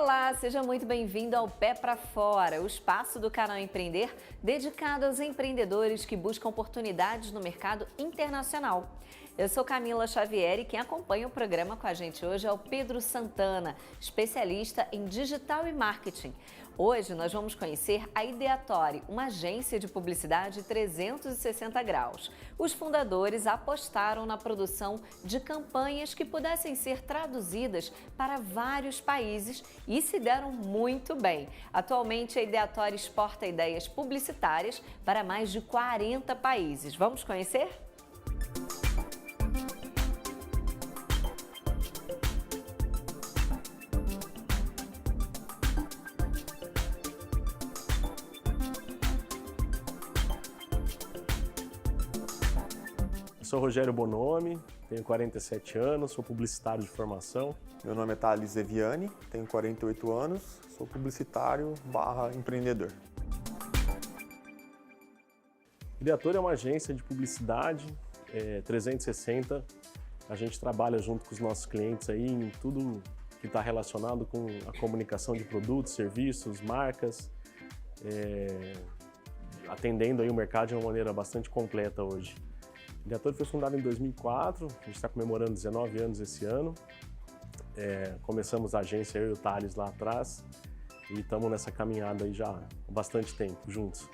Olá, seja muito bem-vindo ao Pé para Fora, o espaço do canal Empreender dedicado aos empreendedores que buscam oportunidades no mercado internacional. Eu sou Camila Xavier e quem acompanha o programa com a gente hoje é o Pedro Santana, especialista em digital e marketing. Hoje nós vamos conhecer a Ideatory, uma agência de publicidade 360 graus. Os fundadores apostaram na produção de campanhas que pudessem ser traduzidas para vários países e se deram muito bem. Atualmente, a Ideatory exporta ideias publicitárias para mais de 40 países. Vamos conhecer? Sou Rogério Bonomi, tenho 47 anos, sou publicitário de formação. Meu nome é Thales Eviani, tenho 48 anos, sou publicitário / empreendedor. Ideatory é uma agência de publicidade 360. A gente trabalha junto com os nossos clientes aí em tudo que está relacionado com a comunicação de produtos, serviços, marcas, atendendo aí o mercado de uma maneira bastante completa hoje. A Ideatory foi fundada em 2004, a gente está comemorando 19 anos esse ano. Começamos a agência, eu e o Thales lá atrás, e estamos nessa caminhada aí já há bastante tempo juntos.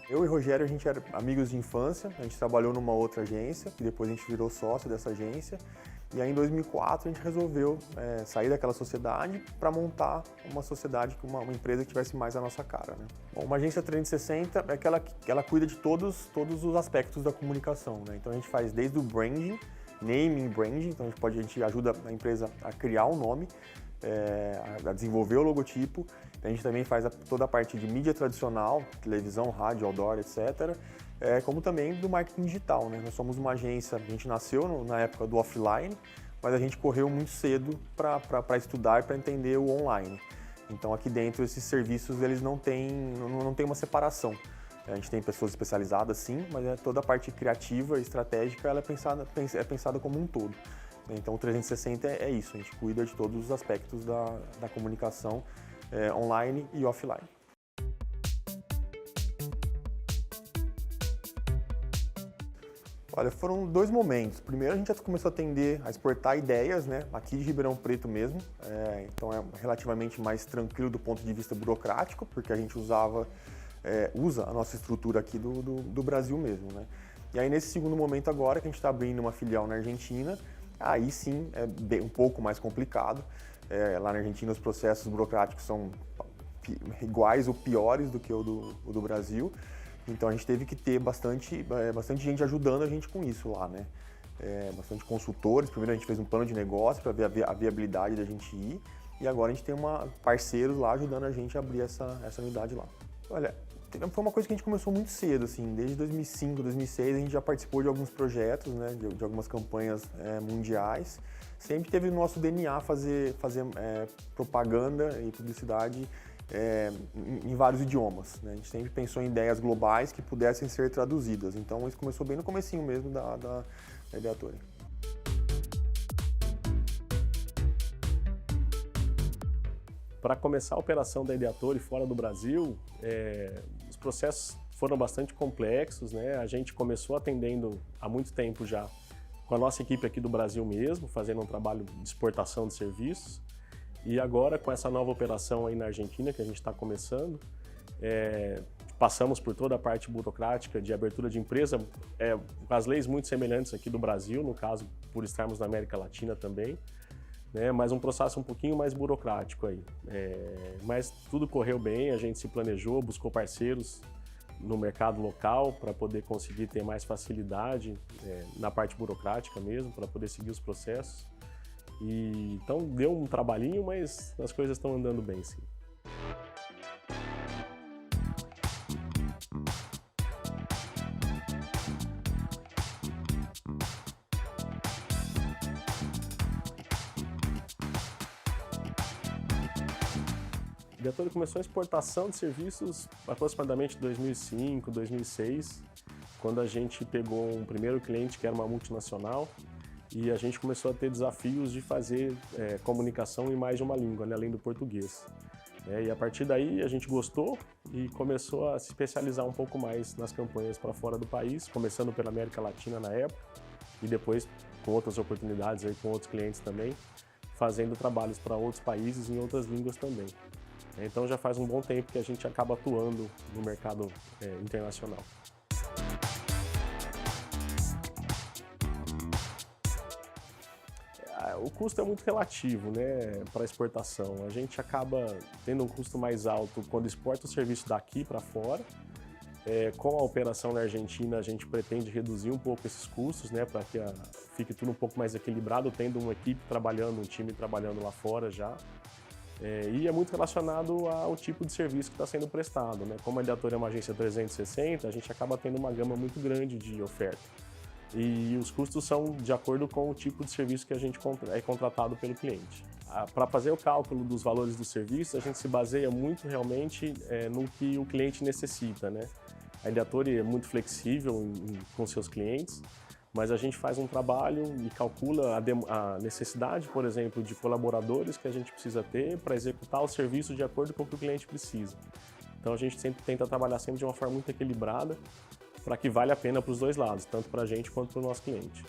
Eu e o Rogério, a gente era amigos de infância, a gente trabalhou numa outra agência, e depois a gente virou sócio dessa agência. E aí em 2004 a gente resolveu sair daquela sociedade para montar uma sociedade, uma empresa que tivesse mais a nossa cara, né? Bom, uma agência 360 é que ela cuida de todos os aspectos da comunicação, né? Então a gente faz desde o branding, naming, branding, então a gente ajuda a empresa a criar um nome, a desenvolver o logotipo. A gente também faz toda a parte de mídia tradicional, televisão, rádio, outdoor, etc. Como também do marketing digital, né? Nós somos uma agência, a gente nasceu na época do offline, mas a gente correu muito cedo para estudar e para entender o online. Então aqui dentro esses serviços eles não têm uma separação. A gente tem pessoas especializadas sim, mas toda a parte criativa e estratégica ela é pensada como um todo. Então o 360 é isso, a gente cuida de todos os aspectos da comunicação online e offline. Olha, foram dois momentos. Primeiro a gente já começou a exportar ideias, né, aqui de Ribeirão Preto mesmo. Então é relativamente mais tranquilo do ponto de vista burocrático, porque a gente usa a nossa estrutura aqui do Brasil mesmo, né. E aí nesse segundo momento agora, que a gente está abrindo uma filial na Argentina, aí sim é um pouco mais complicado. Lá na Argentina os processos burocráticos são iguais ou piores do que o do Brasil. Então a gente teve que ter bastante gente ajudando a gente com isso lá, né? Bastante consultores. Primeiro a gente fez um plano de negócio para ver a viabilidade da gente ir. E agora a gente tem parceiros lá ajudando a gente a abrir essa unidade lá. Olha, foi uma coisa que a gente começou muito cedo, assim, desde 2005, 2006 a gente já participou de alguns projetos, né, de algumas campanhas mundiais. Sempre teve no nosso DNA fazer propaganda e publicidade em vários idiomas, né? A gente sempre pensou em ideias globais que pudessem ser traduzidas. Então isso começou bem no comecinho mesmo da Ideatory. Para começar a operação da Ideatory fora do Brasil, os processos foram bastante complexos, né? A gente começou atendendo há muito tempo já com a nossa equipe aqui do Brasil mesmo, fazendo um trabalho de exportação de serviços. E agora, com essa nova operação aí na Argentina, que a gente está começando, passamos por toda a parte burocrática de abertura de empresa, as leis muito semelhantes aqui do Brasil, no caso, por estarmos na América Latina também, né, mas um processo um pouquinho mais burocrático aí. Mas tudo correu bem, a gente se planejou, buscou parceiros no mercado local para poder conseguir ter mais facilidade na parte burocrática mesmo, para poder seguir os processos. Então deu um trabalhinho, mas as coisas estão andando bem, sim. A Ideatory começou a exportação de serviços aproximadamente em 2005, 2006, quando a gente pegou um primeiro cliente que era uma multinacional e a gente começou a ter desafios de fazer comunicação em mais de uma língua, né, além do português. E a partir daí a gente gostou e começou a se especializar um pouco mais nas campanhas para fora do país, começando pela América Latina na época e depois com outras oportunidades aí com outros clientes também, fazendo trabalhos para outros países em outras línguas também. Então já faz um bom tempo que a gente acaba atuando no mercado internacional. O custo é muito relativo, né, para exportação. A gente acaba tendo um custo mais alto quando exporta o serviço daqui para fora. Com a operação na Argentina, a gente pretende reduzir um pouco esses custos, né, para que fique tudo um pouco mais equilibrado, tendo uma equipe trabalhando, um time trabalhando lá fora já. E é muito relacionado ao tipo de serviço que está sendo prestado, né? Como a Ideator é uma agência 360, a gente acaba tendo uma gama muito grande de oferta. E os custos são de acordo com o tipo de serviço que a gente é contratado pelo cliente. Para fazer o cálculo dos valores do serviço, a gente se baseia muito realmente no que o cliente necessita, né? A Ideator é muito flexível com seus clientes, mas a gente faz um trabalho e calcula a necessidade, por exemplo, de colaboradores que a gente precisa ter para executar o serviço de acordo com o que o cliente precisa. Então a gente sempre tenta trabalhar sempre de uma forma muito equilibrada para que valha a pena para os dois lados, tanto para a gente quanto para o nosso cliente.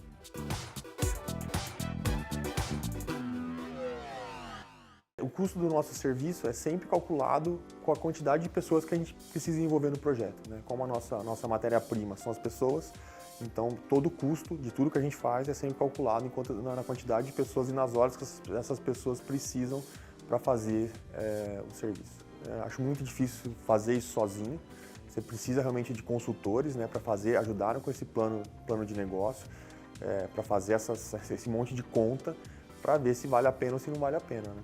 O custo do nosso serviço é sempre calculado com a quantidade de pessoas que a gente precisa envolver no projeto, né? Como a nossa matéria-prima são as pessoas, então todo o custo de tudo que a gente faz é sempre calculado na quantidade de pessoas e nas horas que essas pessoas precisam para fazer o serviço. Acho muito difícil fazer isso sozinho. Você precisa realmente de consultores, né, para ajudar com esse plano de negócio, para fazer esse monte de conta, para ver se vale a pena ou se não vale a pena, né?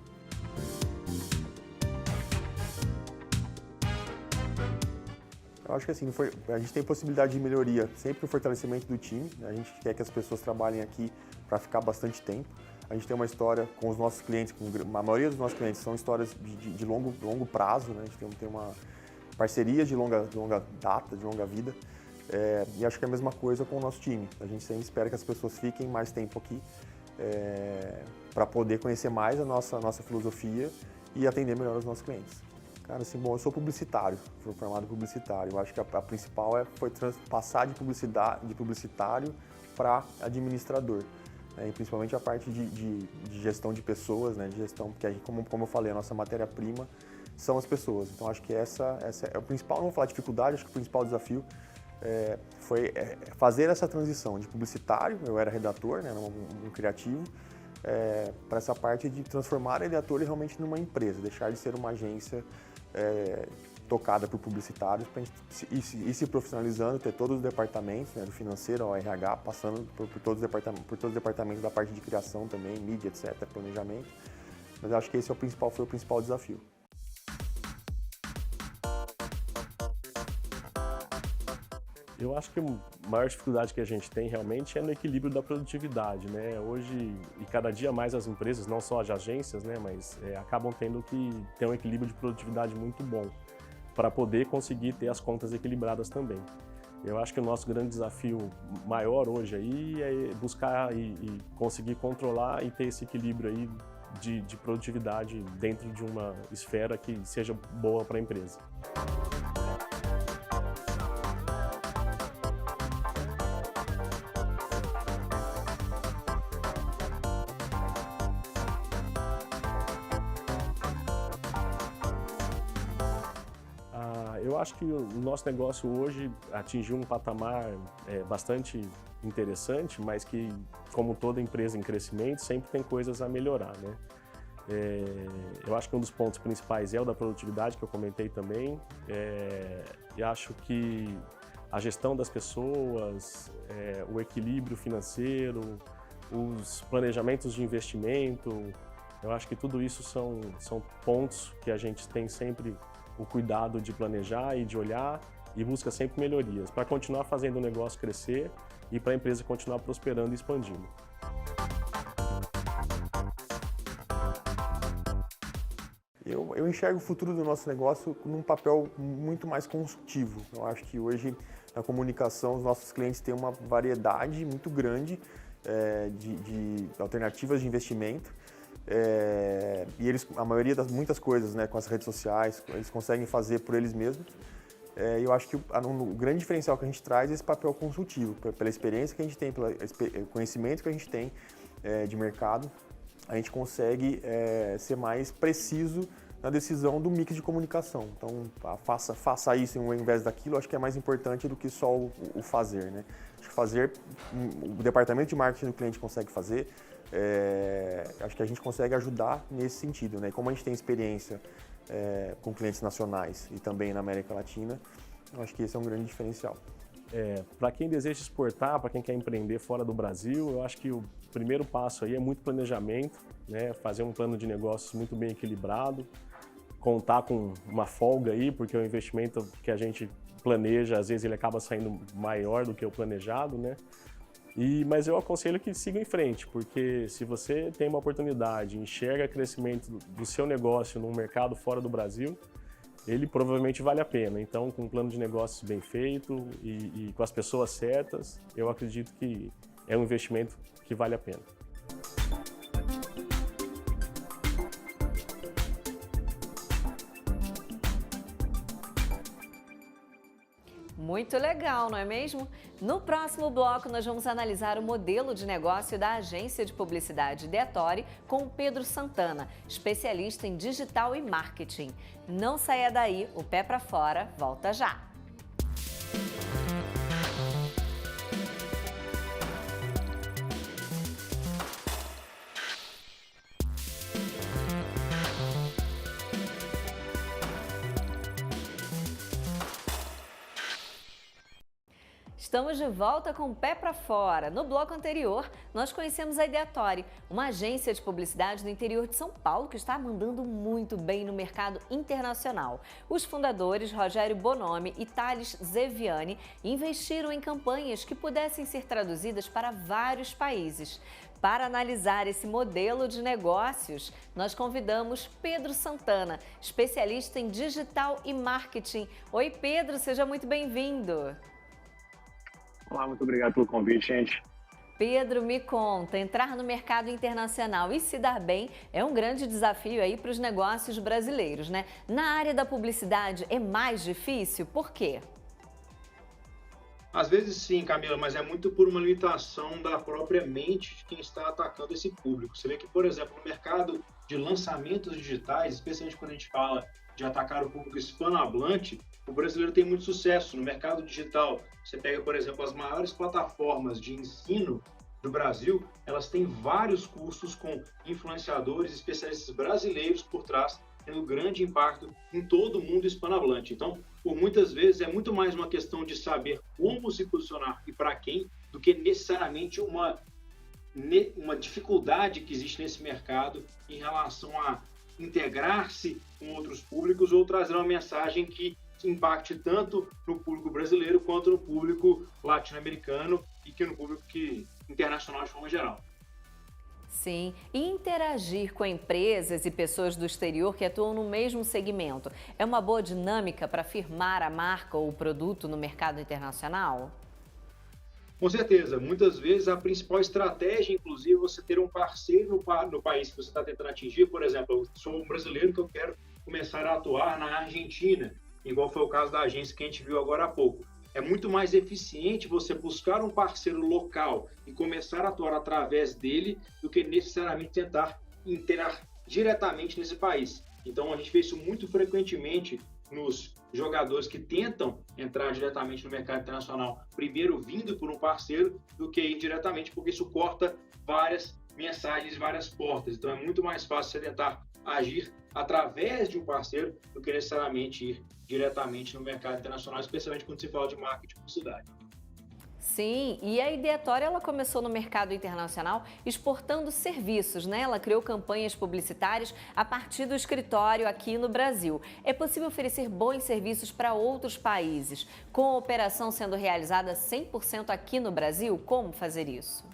Eu acho que assim, a gente tem possibilidade de melhoria sempre no fortalecimento do time. A gente quer que as pessoas trabalhem aqui para ficar bastante tempo. A gente tem uma história com os nossos clientes, a maioria dos nossos clientes são histórias de longo prazo, né? A gente tem uma parceria de longa data, de longa vida. E acho que é a mesma coisa com o nosso time. A gente sempre espera que as pessoas fiquem mais tempo aqui para poder conhecer mais a nossa filosofia e atender melhor os nossos clientes. Cara, assim, bom, eu sou publicitário, fui formado publicitário. Eu acho que a principal foi passar de publicitário para administrador. E principalmente a parte de gestão de pessoas, né? De gestão, porque aí, como eu falei, a nossa matéria-prima são as pessoas. Então acho que essa é o principal, não vou falar dificuldade, acho que o principal desafio foi fazer essa transição de publicitário, eu era redator, né? Um criativo, para essa parte de transformar a Ideator realmente numa empresa, deixar de ser uma agência tocada por publicitários, para a gente ir se profissionalizando, ter todos os departamentos, né, do financeiro ao RH, passando por todos os departamentos da parte de criação também, mídia, etc., planejamento. Mas acho que esse foi o principal desafio. Eu acho que a maior dificuldade que a gente tem realmente é no equilíbrio da produtividade, né? Hoje, e cada dia mais as empresas, não só as agências, né, mas acabam tendo que ter um equilíbrio de produtividade muito bom para poder conseguir ter as contas equilibradas também. Eu acho que o nosso grande desafio maior hoje aí é buscar e conseguir controlar e ter esse equilíbrio aí de produtividade dentro de uma esfera que seja boa para a empresa. Eu acho que o nosso negócio hoje atingiu um patamar bastante interessante, mas que, como toda empresa em crescimento, sempre tem coisas a melhorar, né? Eu acho que um dos pontos principais é o da produtividade, que eu comentei também. E acho que a gestão das pessoas, o equilíbrio financeiro, os planejamentos de investimento, eu acho que tudo isso são pontos que a gente tem sempre o cuidado de planejar e de olhar e busca sempre melhorias para continuar fazendo o negócio crescer e para a empresa continuar prosperando e expandindo. Eu enxergo o futuro do nosso negócio num papel muito mais consultivo. Eu acho que hoje na comunicação os nossos clientes têm uma variedade muito grande de alternativas de investimento. E eles, a maioria das muitas coisas, né, com as redes sociais, eles conseguem fazer por eles mesmos. E eu acho que o grande diferencial que a gente traz é esse papel consultivo, pela experiência que a gente tem, pelo conhecimento que a gente tem de mercado, a gente consegue ser mais preciso na decisão do mix de comunicação. Então, faça isso ao invés daquilo, acho que é mais importante do que só o fazer, né? Acho que fazer, o departamento de marketing do cliente consegue fazer, acho que a gente consegue ajudar nesse sentido, né? E como a gente tem experiência com clientes nacionais e também na América Latina, eu acho que esse é um grande diferencial. Para quem deseja exportar, para quem quer empreender fora do Brasil, eu acho que o primeiro passo aí é muito planejamento, né? Fazer um plano de negócios muito bem equilibrado, contar com uma folga aí, porque o investimento que a gente planeja, às vezes ele acaba saindo maior do que o planejado, né? Mas eu aconselho que siga em frente, porque se você tem uma oportunidade, enxerga crescimento do seu negócio num mercado fora do Brasil, ele provavelmente vale a pena. Então, com um plano de negócios bem feito e com as pessoas certas, eu acredito que é um investimento que vale a pena. Muito legal, não é mesmo? No próximo bloco, nós vamos analisar o modelo de negócio da agência de publicidade Ideatori com o Pedro Santana, especialista em digital e marketing. Não saia daí, o Pé pra Fora volta já. Estamos de volta com o Pé pra Fora. No bloco anterior, nós conhecemos a Ideatori, uma agência de publicidade do interior de São Paulo que está mandando muito bem no mercado internacional. Os fundadores, Rogério Bonomi e Thales Zeviani, investiram em campanhas que pudessem ser traduzidas para vários países. Para analisar esse modelo de negócios, nós convidamos Pedro Santana, especialista em digital e marketing. Oi, Pedro, seja muito bem-vindo. Olá, muito obrigado pelo convite, gente. Pedro, me conta, entrar no mercado internacional e se dar bem é um grande desafio aí para os negócios brasileiros, né? Na área da publicidade é mais difícil, por quê? Às vezes sim, Camila, mas é muito por uma limitação da própria mente de quem está atacando esse público. Você vê que, por exemplo, no mercado de lançamentos digitais, especialmente quando a gente fala de atacar o público hispanohablante, o brasileiro tem muito sucesso. No mercado digital, você pega, por exemplo, as maiores plataformas de ensino do Brasil, elas têm vários cursos com influenciadores, especialistas brasileiros por trás, tendo grande impacto em todo o mundo hispanohablante. Então, por muitas vezes, é muito mais uma questão de saber como se posicionar e para quem, do que necessariamente uma dificuldade que existe nesse mercado em relação a integrar-se com outros públicos ou trazer uma mensagem que impacte tanto no público brasileiro quanto no público latino-americano e que no público internacional de forma geral. Sim, e interagir com empresas e pessoas do exterior que atuam no mesmo segmento é uma boa dinâmica para firmar a marca ou o produto no mercado internacional? Com certeza, muitas vezes a principal estratégia, inclusive, é você ter um parceiro no país que você está tentando atingir. Por exemplo, eu sou um brasileiro que eu quero começar a atuar na Argentina, igual foi o caso da agência que a gente viu agora há pouco. É muito mais eficiente você buscar um parceiro local e começar a atuar através dele do que necessariamente tentar interar diretamente nesse país. Então, a gente vê isso muito frequentemente nos jogadores que tentam entrar diretamente no mercado internacional, primeiro vindo por um parceiro do que ir diretamente, porque isso corta várias mensagens, várias portas. Então, é muito mais fácil você tentar agir através de um parceiro do que necessariamente ir diretamente no mercado internacional, especialmente quando se fala de marketing e publicidade. Sim, e a Ideatori, ela começou no mercado internacional exportando serviços, né? Ela criou campanhas publicitárias a partir do escritório aqui no Brasil. É possível oferecer bons serviços para outros países, com a operação sendo realizada 100% aqui no Brasil? Como fazer isso?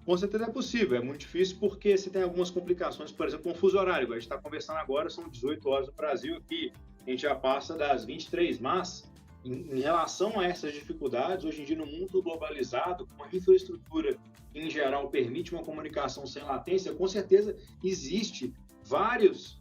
Com certeza é possível, é muito difícil porque você tem algumas complicações, por exemplo, com o fuso horário. A gente está conversando agora, são 18 horas no Brasil aqui, a gente já passa das 23, mas em relação a essas dificulddias, hoje em dia no mundo globalizado, com a infraestrutura em geral permite uma comunicação sem latência, com certeza existem vários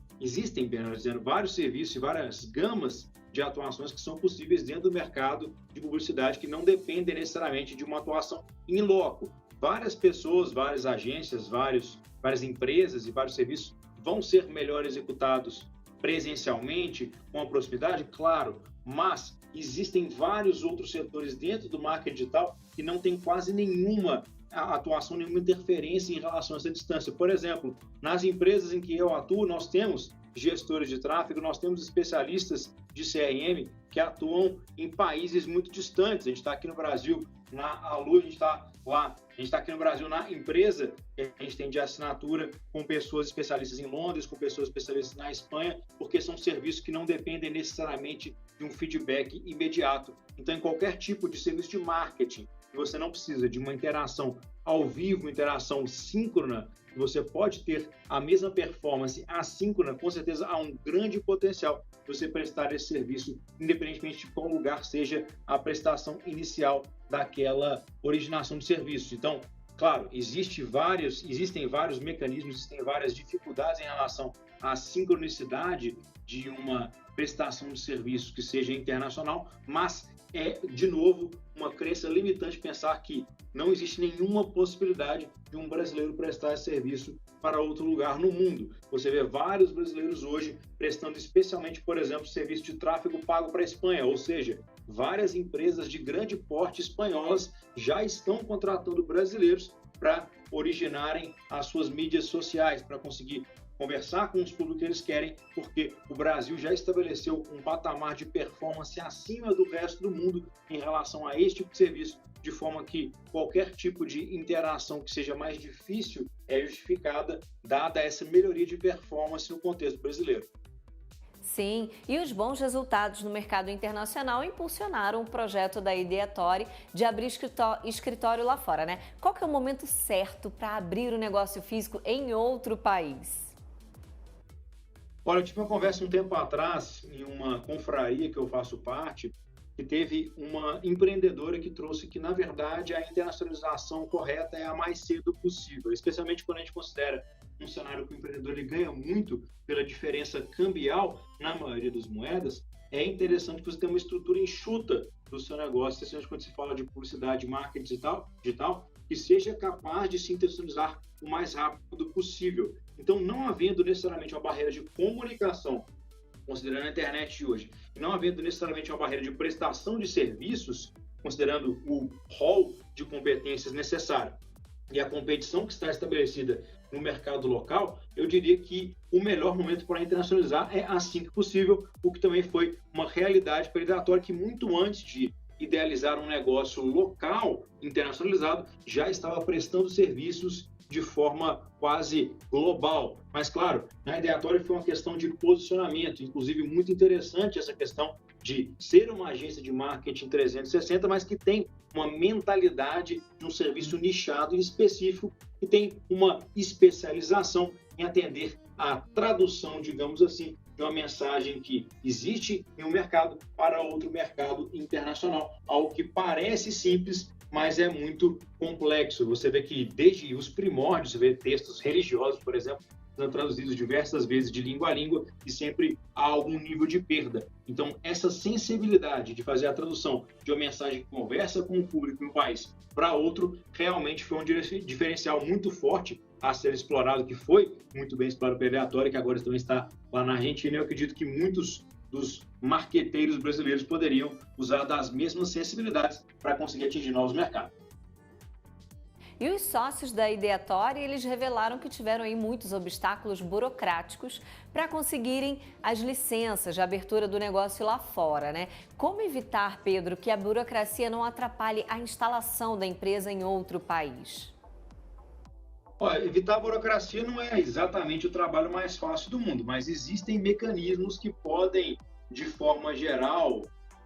serviços e várias gamas de atuações que são possíveis dentro do mercado de publicidade que não dependem necessariamente de uma atuação in loco. Várias pessoas, várias agências, várias empresas e vários serviços vão ser melhor executados presencialmente, com a proximidade, claro, mas existem vários outros setores dentro do marketing digital que não tem quase nenhuma atuação, nenhuma interferência em relação a essa distância. Por exemplo, nas empresas em que eu atuo, nós temos gestores de tráfego, nós temos especialistas de CRM que atuam em países muito distantes. A gente está aqui no Brasil, na Alu, a gente está lá. A gente está aqui no Brasil na empresa, a gente tem de assinatura com pessoas especialistas em Londres, com pessoas especialistas na Espanha, porque são serviços que não dependem necessariamente de um feedback imediato. Então, em qualquer tipo de serviço de marketing, você não precisa de uma interação ao vivo, interação síncrona, você pode ter a mesma performance assíncrona, com certeza há um grande potencial de você prestar esse serviço, independentemente de qual lugar seja a prestação inicial daquela originação de serviço. Então, claro, existem vários mecanismos, existem várias dificuldades em relação à sincronicidade de uma prestação de serviço que seja internacional, mas é, de novo, uma crença limitante pensar que não existe nenhuma possibilidade de um brasileiro prestar esse serviço para outro lugar no mundo. Você vê vários brasileiros hoje prestando especialmente, por exemplo, serviço de tráfego pago para a Espanha, ou seja, várias empresas de grande porte espanholas já estão contratando brasileiros para originarem as suas mídias sociais, para conseguir conversar com os públicos que eles querem, porque o Brasil já estabeleceu um patamar de performance acima do resto do mundo em relação a este tipo de serviço, de forma que qualquer tipo de interação que seja mais difícil é justificada, dada essa melhoria de performance no contexto brasileiro. Sim, e os bons resultados no mercado internacional impulsionaram o projeto da Ideatory de abrir escritório lá fora, né? Qual que é o momento certo para abrir o negócio físico em outro país? Olha, eu tive uma conversa um tempo atrás em uma confraria que eu faço parte, que teve uma empreendedora que trouxe que, na verdade, a internacionalização correta é a mais cedo possível, especialmente quando a gente considera um cenário que o empreendedor ele ganha muito pela diferença cambial na maioria das moedas. É interessante que você tenha uma estrutura enxuta do seu negócio, especialmente quando se fala de publicidade, marketing digital, que seja capaz de se internacionalizar o mais rápido possível. Então, não havendo necessariamente uma barreira de comunicação, considerando a internet de hoje, e não havendo necessariamente uma barreira de prestação de serviços, considerando o rol de competências necessário e a competição que está estabelecida no mercado local, eu diria que o melhor momento para internacionalizar é assim que possível, o que também foi uma realidade para a Ideatory, que muito antes de idealizar um negócio local internacionalizado, já estava prestando serviços de forma quase global. Mas, claro, na Ideatory foi uma questão de posicionamento, inclusive muito interessante essa questão de ser uma agência de marketing 360, mas que tem uma mentalidade de um serviço nichado e específico, que tem uma especialização em atender a tradução, digamos assim, de uma mensagem que existe em um mercado para outro mercado internacional. Algo que parece simples, mas é muito complexo. Você vê que desde os primórdios, você vê textos religiosos, por exemplo, são traduzidos diversas vezes de língua a língua e sempre há algum nível de perda. Então, essa sensibilidade de fazer a tradução de uma mensagem que conversa com o público em um país para outro, realmente foi um diferencial muito forte a ser explorado, que foi muito bem explorado pela Ideatory, que agora também está lá na Argentina. Eu acredito que muitos dos marqueteiros brasileiros poderiam usar das mesmas sensibilidades para conseguir atingir novos mercados. E os sócios da Ideatory, eles revelaram que tiveram aí muitos obstáculos burocráticos para conseguirem as licenças de abertura do negócio lá fora, né? Como evitar, Pedro, que a burocracia não atrapalhe a instalação da empresa em outro país? Olha, evitar a burocracia não é exatamente o trabalho mais fácil do mundo, mas existem mecanismos que podem, de forma geral,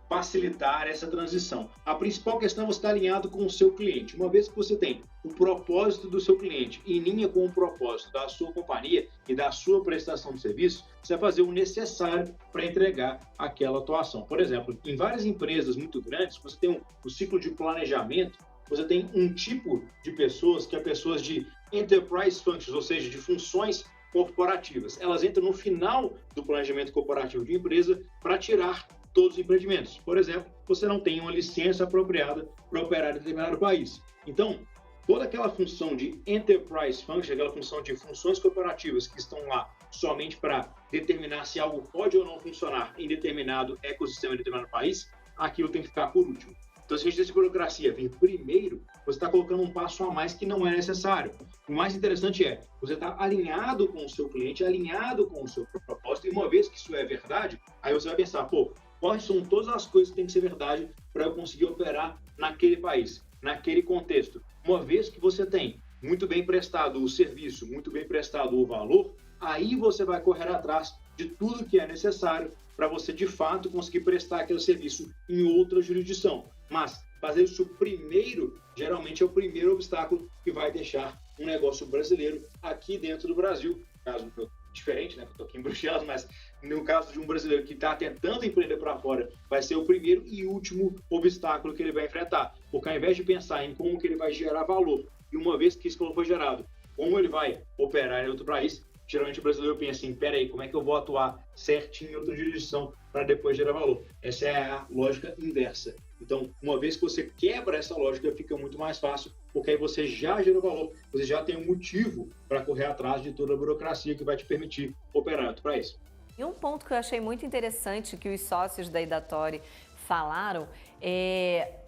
facilitar essa transição. A principal questão é você estar alinhado com o seu cliente. Uma vez que você tem o propósito do seu cliente em linha com o propósito da sua companhia e da sua prestação de serviço, você vai fazer o necessário para entregar aquela atuação. Por exemplo, em várias empresas muito grandes, você tem o ciclo de planejamento, você tem um tipo de pessoas que é pessoas de enterprise functions, ou seja, de funções corporativas. Elas entram no final do planejamento corporativo de empresa para tirar todos os empreendimentos. Por exemplo, você não tem uma licença apropriada para operar em determinado país. Então, toda aquela função de enterprise function, aquela função de funções corporativas que estão lá somente para determinar se algo pode ou não funcionar em determinado ecossistema, em determinado país, aquilo tem que ficar por último. Então, se a gente deixa a burocracia vir primeiro, você está colocando um passo a mais que não é necessário. O mais interessante é, você está alinhado com o seu cliente, alinhado com o seu propósito, e uma vez que isso é verdade, aí você vai pensar, pô, quais são todas as coisas que tem que ser verdade para eu conseguir operar naquele país, naquele contexto. Uma vez que você tem muito bem prestado o serviço, muito bem prestado o valor, aí você vai correr atrás de tudo que é necessário para você, de fato, conseguir prestar aquele serviço em outra jurisdição. Mas fazer isso primeiro, geralmente é o primeiro obstáculo que vai deixar um negócio brasileiro aqui dentro do Brasil, caso diferente, né? Eu estou aqui em Bruxelas, mas no caso de um brasileiro que está tentando empreender para fora, vai ser o primeiro e último obstáculo que ele vai enfrentar. Porque ao invés de pensar em como que ele vai gerar valor, e uma vez que isso for gerado, como ele vai operar em outro país, geralmente o brasileiro pensa assim, peraí, como é que eu vou atuar certinho em outra jurisdição para depois gerar valor? Essa é a lógica inversa. Então, uma vez que você quebra essa lógica, fica muito mais fácil, porque aí você já gerou valor, você já tem um motivo para correr atrás de toda a burocracia que vai te permitir operar em outro país. E um ponto que eu achei muito interessante que os sócios da Idatori falaram,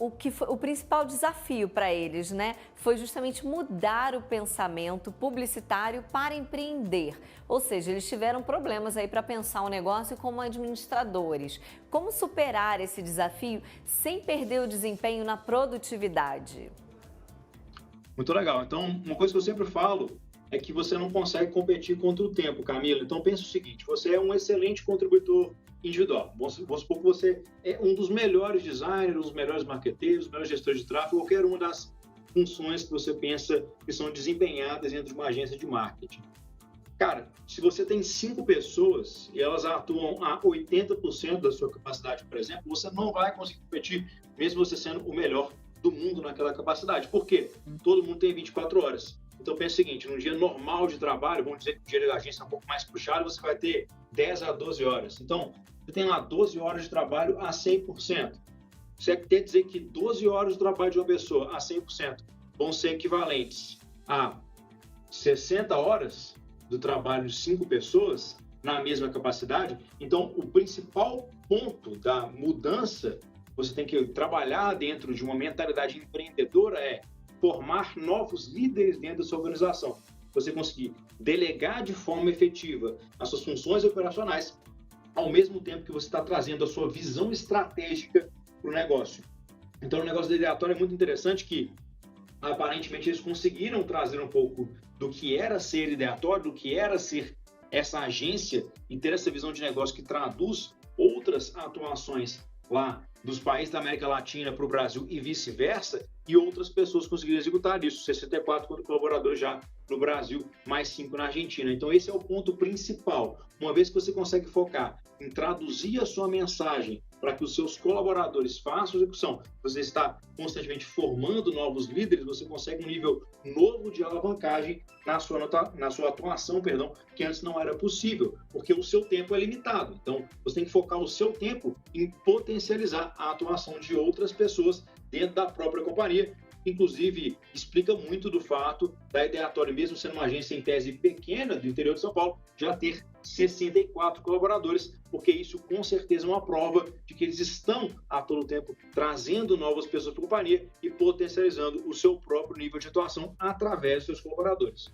o principal desafio para eles, né, foi justamente mudar o pensamento publicitário para empreender. Ou seja, eles tiveram problemas aí para pensar o negócio como administradores. Como superar esse desafio sem perder o desempenho na produtividade? Muito legal. Então, uma coisa que eu sempre falo é que você não consegue competir contra o tempo, Camila. Então, pensa o seguinte, você é um excelente contribuidor individual. Vamos supor que você é um dos melhores designers, um dos melhores marqueteiros, os melhores gestores de tráfego, qualquer uma das funções que você pensa que são desempenhadas dentro de uma agência de marketing. Cara, se você tem 5 pessoas e elas atuam a 80% da sua capacidade, por exemplo, você não vai conseguir competir, mesmo você sendo o melhor do mundo naquela capacidade. Por quê? Todo mundo tem 24 horas. Então, pensa o seguinte, num dia normal de trabalho, vamos dizer que o dia da agência é um pouco mais puxado, você vai ter 10 a 12 horas. Então, você tem lá 12 horas de trabalho a 100%. Você quer dizer que 12 horas de trabalho de uma pessoa a 100% vão ser equivalentes a 60 horas do trabalho de 5 pessoas na mesma capacidade? Então, o principal ponto da mudança, você tem que trabalhar dentro de uma mentalidade empreendedora, é formar novos líderes dentro da sua organização. Você conseguir delegar de forma efetiva as suas funções operacionais, ao mesmo tempo que você está trazendo a sua visão estratégica para o negócio. Então, o negócio da Idatori é muito interessante que, aparentemente, eles conseguiram trazer um pouco do que era ser Idatori, do que era ser essa agência e ter essa visão de negócio que traduz outras atuações lá dos países da América Latina para o Brasil e vice-versa, e outras pessoas conseguiram executar isso. 64 colaboradores já no Brasil, mais 5 na Argentina. Então, esse é o ponto principal. Uma vez que você consegue focar em traduzir a sua mensagem para que os seus colaboradores façam a execução, você está constantemente formando novos líderes, você consegue um nível novo de alavancagem na sua atuação, que antes não era possível, porque o seu tempo é limitado. Então, você tem que focar o seu tempo em potencializar a atuação de outras pessoas dentro da própria companhia. Inclusive, explica muito do fato da Idatori, mesmo sendo uma agência em tese pequena do interior de São Paulo, já ter 64 colaboradores, porque isso com certeza é uma prova de que eles estão a todo tempo trazendo novas pessoas para a companhia e potencializando o seu próprio nível de atuação através dos seus colaboradores.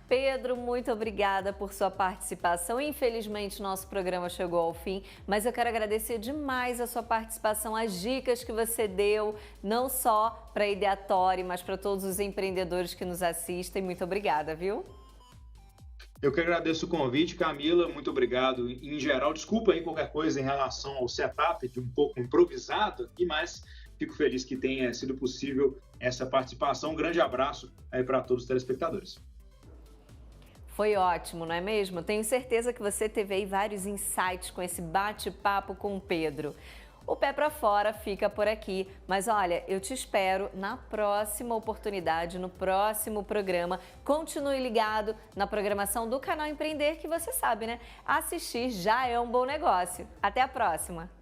Pedro, muito obrigada por sua participação. Infelizmente, nosso programa chegou ao fim, mas eu quero agradecer demais a sua participação, as dicas que você deu, não só para a Idatori, mas para todos os empreendedores que nos assistem. Muito obrigada, viu? Eu que agradeço o convite, Camila, muito obrigado. Em geral, desculpa aí qualquer coisa em relação ao setup, de um pouco improvisado aqui, mas fico feliz que tenha sido possível essa participação. Um grande abraço aí para todos os telespectadores. Foi ótimo, não é mesmo? Tenho certeza que você teve aí vários insights com esse bate-papo com o Pedro. O Pé pra Fora fica por aqui, mas olha, eu te espero na próxima oportunidade, no próximo programa. Continue ligado na programação do Canal Empreender, que você sabe, né? Assistir já é um bom negócio. Até a próxima!